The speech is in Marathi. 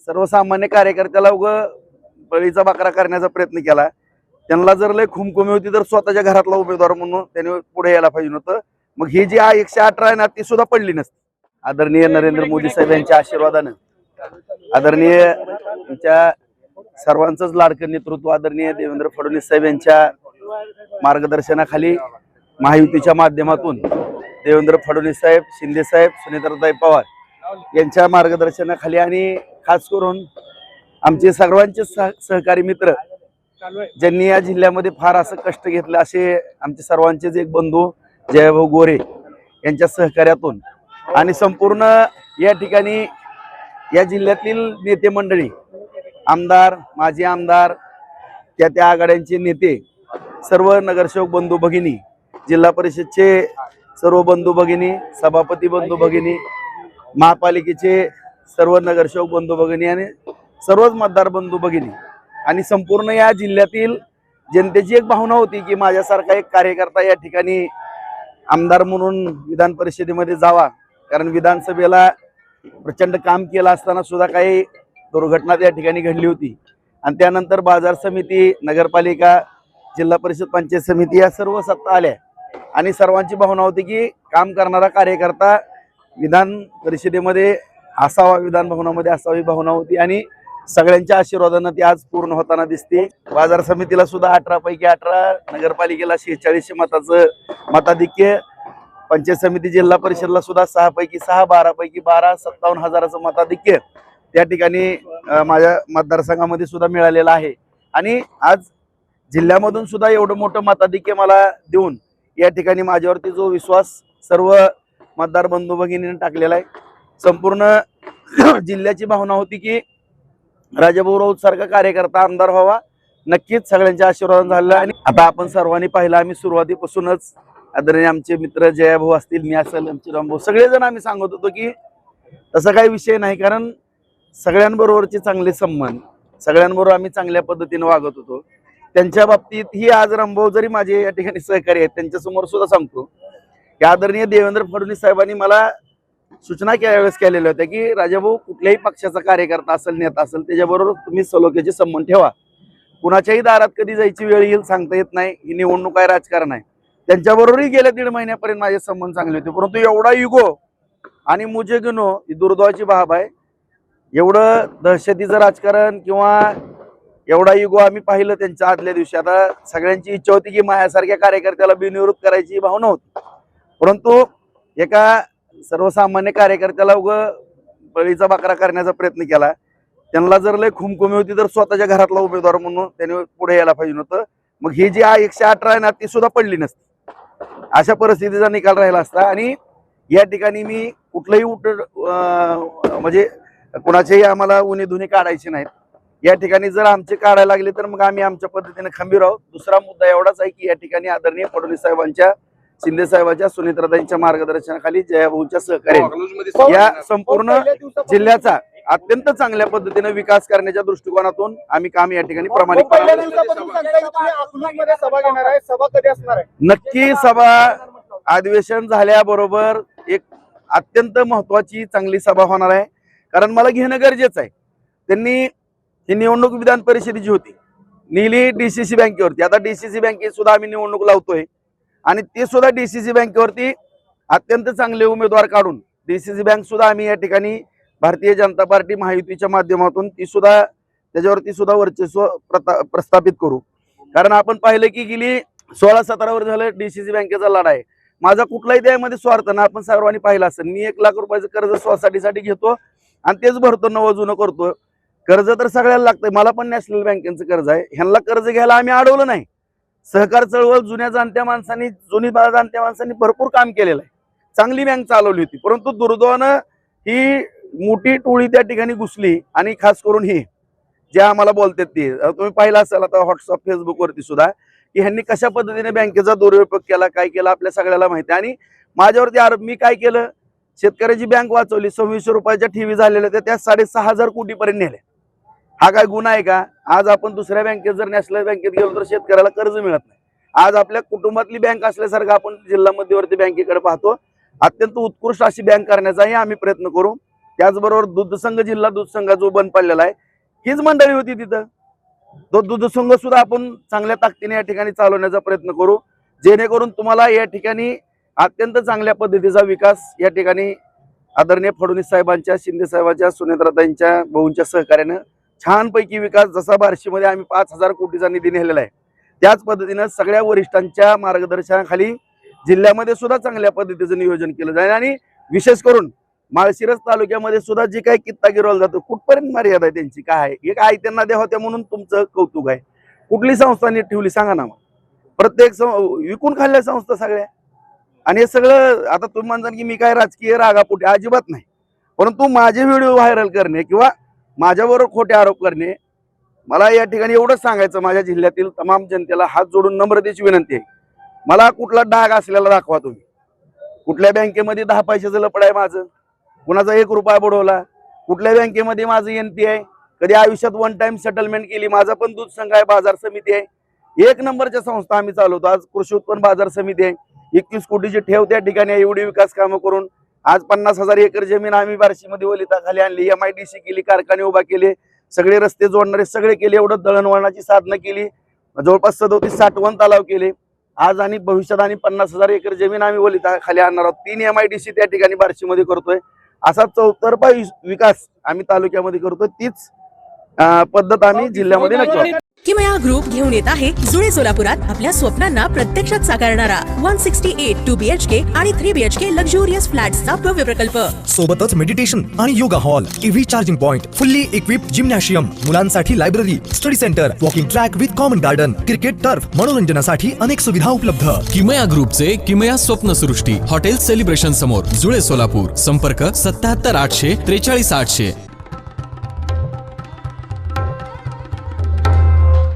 सर्वसामान्य कार्यकर्त्याला बळीचा बकरा करण्याचा प्रयत्न केला। त्यांना जर लय खुमखुमी होती तर स्वतःच्या घरातला उमेदवार म्हणून त्यांनी पुढे यायला पाहिजे होतं। मग ही जी 118 आहे ना ती सुद्धा पडली नसती। आदरणीय नरेंद्र मोदी साहेब यांच्या आशीर्वादाने, आदरणीय त्यांच्या सर्वांचंच लाडकं नेतृत्व आदरणीय देवेंद्र फडणवीस साहेब यांच्या मार्गदर्शनाखाली महायुतीच्या माध्यमातून देवेंद्र फडणवीस साहेब, शिंदे साहेब, सुनेत्राताई पवार यांच्या मार्गदर्शनाखाली आणि खास करून आमचे सर्वांचे सहकारी मित्र ज्यांनी या जिल्ह्यामध्ये फार असं कष्ट घेतलं असे आमचे सर्वांचेच एक बंधू जयभाऊ गोरे यांच्या सहकार्यातून आणि संपूर्ण या ठिकाणी या जिल्ह्यातील नेते मंडळी, आमदार, माजी आमदार, त्या आघाड्यांचे नेते, सर्व नगरसेवक बंधू भगिनी, जिल्हा परिषदचे सर्व बंधू भगिनी, सभापती बंधू भगिनी, महापालिकेचे सर्व नगरसेवक बंधू भगिनी आणि सर्वच मतदार बंधू भगिनी आणि संपूर्ण या जिल्ह्यातील जनतेची एक भावना होती की माझ्यासारखा एक कार्यकर्ता या ठिकाणी आमदार म्हणून विधान परिषदेमध्ये जावा। कारण विधानसभेला प्रचंड काम केलं असताना सुद्धा काही दुर्घटना त्या ठिकाणी घडली होती आणि त्यानंतर बाजार समिती, नगरपालिका, जिल्हा परिषद, पंचायत समिती या सर्व सत्ता आल्या आणि सर्वांची भावना होती की काम करणारा कार्यकर्ता विधान परिषदेमध्ये असावा, विधान भवनामध्ये असावी भावना होती आणि सगळ्यांच्या आशीर्वादाने ती आज पूर्ण होताना दिसते। बाजार समितीला सुद्धा 18 पैकी 18, नगरपालिकेला 46 मताचं मताधिक्य, पंचायत समिती, जिल्हा परिषदला सुद्धा 6 पैकी 6, 12 पैकी 12, 57,000चं मताधिक्य त्या ठिकाणी माझ्या मतदारसंघामध्ये सुद्धा मिळालेलं आहे आणि आज जिल्ह्यामधून सुद्धा एवढं मोठं मताधिक्य मला देऊन या ठिकाणी माझ्यावरती जो विश्वास सर्व मतदार बंधू भगिनींनी टाकलेला आहे। संपूर्ण जिल्ह्याची भावना होती की राजाभाऊ राऊत सारखा कार्यकर्ता आमदार व्हावा, नक्कीच सगळ्यांच्या आशीर्वाद झाला आणि आता आपण सर्वांनी पाहिलं, आम्ही सुरुवातीपासूनच आदरणीय आमचे मित्र जयाभाऊ असतील, मी असेल, आमचे रामभाऊ, सगळेजण आम्ही सांगत होतो की तसा काही विषय नाही, कारण सगळ्यांबरोबरचे चांगले संबंध, सगळ्यांबरोबर आम्ही चांगल्या पद्धतीने वागत होतो। त्यांच्या बाबतीत ही आज रामभाऊ जरी माझे या ठिकाणी सहकारी आहेत, त्यांच्यासमोर सुद्धा सांगतो की आदरणीय देवेंद्र फडणवीस साहेबांनी मला सूचना वेळेस केलेल्या होत्या की राजाभाऊ कुठल्याही पक्षाचा कार्यकर्ता असेल, नेता असेल, त्याच्याबरोबर तुम्ही सलोख्याचे संबंध ठेवा। कुणाच्याही दारात कधी जायची वेळ येईल सांगता येत नाही, ही निवडणूक आहे, राजकारण आहे। त्यांच्याबरोबरही गेल्या 1.5 महिन्यापर्यंत माझे संबंध चांगले होते, परंतु एवढा युगो आणि मुझे गिनो ही दुर्दैवाची बाब आहे। एवढं दहशतीचं राजकारण किंवा एवढा युगो आम्ही पाहिलं त्यांच्या आदल्या दिवशी। आता सगळ्यांची इच्छा होती की माझ्यासारख्या कार्यकर्त्याला बिनविरोध करायची भावना होती, परंतु एका सर्वसामान्य कार्यकर्त्याला बळीचा बकरा करण्याचा प्रयत्न केला। त्यांना जर लय खुमखुमी होती तर स्वतःच्या घरातला उमेदवार म्हणून त्यांनी पुढे यायला पाहिजे होतं। मग ही जी 118 आहे ना ती सुद्धा पडली नसती। अशा परिस्थितीचा निकाल राहिला असता आणि या ठिकाणी मी कुठलंही म्हणजे कुणाचेही आम्हाला उन्हे धुणे काढायचे नाहीत। या ठिकाणी जर आमचे काढायला लागले तर मग आम्ही आमच्या पद्धतीने खंबीर आहोत। दुसरा मुद्दा एवढाच आहे की या ठिकाणी आदरणीय फडणवीस साहेबांच्या, शिंदे साहेबांच्या, सुनेत्राताईंच्या मार्गदर्शनाखाली जयाभाऊंच्या सहकार्याने या संपूर्ण जिल्ह्याचा अत्यंत चांगल्या पद्धतीने विकास करण्याच्या दृष्टिकोनातून आम्ही काम या ठिकाणी प्रामाणिकपणे नक्की सभा अधिवेशन झाल्याबरोबर एक अत्यंत महत्वाची चांगली सभा होणार आहे, कारण मला घेणं गरजेचं आहे। त्यांनी ही निवडणूक विधान परिषदेची होती, नेली डीसीसी बँकेवरती। आता डीसीसी बँकेत सुद्धा आम्ही निवडणूक लावतोय आणि ते सुद्धा डीसीसी बँकेवरती अत्यंत चांगले उमेदवार काढून डीसीसी बँक सुद्धा आम्ही या ठिकाणी भारतीय जनता पार्टी महायुतीच्या माध्यमातून ती सुद्धा त्याच्यावरती सुद्धा वर्चस्व प्रस्थापित करू। कारण आपण पाहिलं की गेली 16-17 वर्ष झालं डीसीसी बँकेचा लढा आहे। माझा कुठलाही त्यामध्ये स्वार्थ ना, आपण सर्वांनी पाहिलं असेल, मी 1 लाख रुपयाचं कर्ज सोसायटीसाठी घेतो आणि तेच भरतो, नवं जुनं करतो। कर्ज तर सगळ्याला लागतंय, मला पण नॅशनल बँकेचं कर्ज आहे, ह्यांना कर्ज घ्यायला आम्ही अडवलं नाही। सहकार चळवळ जुन्या जाणत्या माणसांनी भरपूर काम केलेलं आहे, चांगली बँक चालवली होती, परंतु दुर्दैवानं ही मोठी टोळी त्या ठिकाणी घुसली आणि खास करून ही जे आम्हाला बोलतात ते तुम्ही पाहिलं असेल आता व्हॉट्सअप, फेसबुकवरती सुद्धा की ह्यांनी कशा पद्धतीने बँकेचा दुरुपयोग केला, काय केला आपल्या सगळ्याला माहिती आहे। आणि माझ्यावरती आरोप, मी काय केलं, शेतकऱ्याची बँक वाचवली, 2600 रुपयाच्या ठेवी झालेल्या त्या 6,500 कोटीपर्यंत नेल्या। हा काय गुन्हा आहे का? आज आपण दुसऱ्या बँकेत जर नॅशनल बँकेत गेलो तर शेतकऱ्याला कर्ज मिळत नाही। आज आपल्या कुटुंबातली बँक असल्यासारखं आपण जिल्हा मध्यवर्ती बँकेकडे पाहतो। अत्यंत उत्कृष्ट अशी बँक करण्याचाही आम्ही प्रयत्न करू। त्याचबरोबर दूधसंघ जिल्हा दूधसंघ जो बंद पडलेला आहे हीच मंडळी होती तिथं. तो दूधसंघ सुद्धा आपण चांगल्या ताकदीने या ठिकाणी चालवण्याचा प्रयत्न करू, जेणेकरून तुम्हाला या ठिकाणी अत्यंत चांगल्या पद्धतीचा विकास या ठिकाणी आदरणीय फडणवीस साहेबांच्या, शिंदे साहेबांच्या, सुनेत्राताईंच्या, भाऊंच्या सहकार्यानं छानपैकी विकास, जसा बार्शीमध्ये आम्ही 5,000 कोटीचा निधी नेलेला आहे त्याच पद्धतीनं सगळ्या वरिष्ठांच्या मार्गदर्शनाखाली जिल्ह्यामध्ये सुद्धा चांगल्या पद्धतीचं नियोजन केलं जाईल. आणि विशेष करून माळशिरस तालुक्यामध्ये सुद्धा जे काही कित्ता गिरवला जातो, कुठपर्यंत मर्यादा आहे त्यांची, काय आहे, एक आई त्यांना द्या होत्या म्हणून तुमचं कौतुक आहे. कुठली संस्था नीट ठेवली सांगा ना. मग प्रत्येक विकून खाल्ल्या संस्था सगळ्या. आणि हे सगळं आता तुम्ही म्हणता की मी काय राजकीय रागापोटी, अजिबात नाही. परंतु माझे व्हिडिओ व्हायरल करणे किंवा माझ्याबरोबर खोटे आरोप करणे, मला या ठिकाणी एवढंच सांगायचं, माझ्या जिल्ह्यातील तमाम जनतेला हात जोडून नम्रतेची विनंती आहे, मला कुठला डाग असलेला दाखवा तुम्ही. कुठल्या बँकेमध्ये 10 पैशाचं लपड आहे माझं, कुणाचा 1 रुपया बुडवला, कुठल्या बँकेमध्ये माझं NP आहे, कधी आयुष्यात 1 टाइम सेटलमेंट केली, माझा पण दूध संघ आहे, बाजार समिती आहे, 1 नंबरच्या संस्था आम्ही चालवतो. आज कृषी उत्पन्न बाजार समिती आहे, 21 कोटीची ठेव त्या ठिकाणी आहे. एवढी विकास कामं करून आज 50,000 एकर जमीन आम्ही बार्शीमध्ये वलिताखाली आणली, MIDC केली, कारखाने उभा केले, सगळे रस्ते जोडणारे सगळे केले, एवढं दळणवळणाची साधनं केली, जवळपास 37-60 तलाव केले. आज आणि भविष्यात आणि 50,000 एकर जमीन आम्ही वलिताखाली आणणार आहोत. 3 MIDC त्या ठिकाणी बार्शीमध्ये करतोय. असा चौतर्फा विकास आम्ही तालुक्यामध्ये करतोय. तीच पद्धत आम्ही जिल्ह्यामध्ये नक्की. किमया ग्रुप घेऊन येत आहे जुळे सोलापुरात आपल्या स्वप्नांना प्रत्यक्षात साकारणारा 168 2 BHK आणि 3 BHK लक्झुरियस फ्लॅट्सचा भव्य प्रकल्प. सोबतच मेडिटेशन आणि yoga hall, EV charging point, fully equipped gymnasium, मुलांसाठी library, study centre, walking track with common garden, cricket turf, मनोरंजनासाठी अनेक सुविधा उपलब्ध. किमया ग्रुपचे किमया स्वप्नसृष्टी हॉटेल सेलिब्रेशन समोर जुळे सोलापूर. संपर्क 77 800 43 800.